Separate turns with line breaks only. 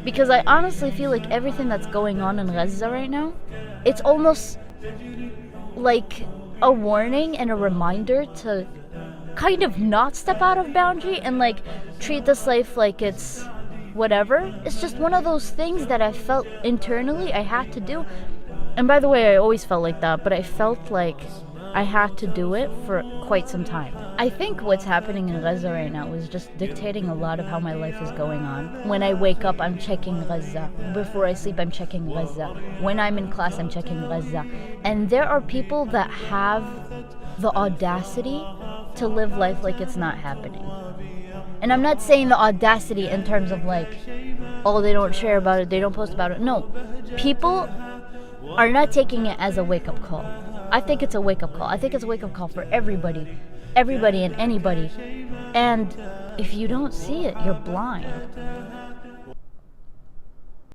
Because I honestly feel like everything that's going on in Gaza right now, it's almost like a warning and a reminder to kind of not step out of boundary and like treat this life like it's whatever. It's just one of those things that I felt internally I had to do. And by the way, I always felt like that, but I felt like I had to do it for quite some time. I think what's happening in Gaza right now is just dictating a lot of how my life is going on. When I wake up, I'm checking Gaza. Before I sleep, I'm checking Gaza. When I'm in class, I'm checking Gaza. And there are people that have the audacity to live life like it's not happening. And I'm not saying the audacity in terms of like, oh, they don't share about it, they don't post about it. No, people are not taking it as a wake-up call. I think it's a wake-up call. I think it's a wake-up call for everybody and anybody. And if you don't see it, you're blind.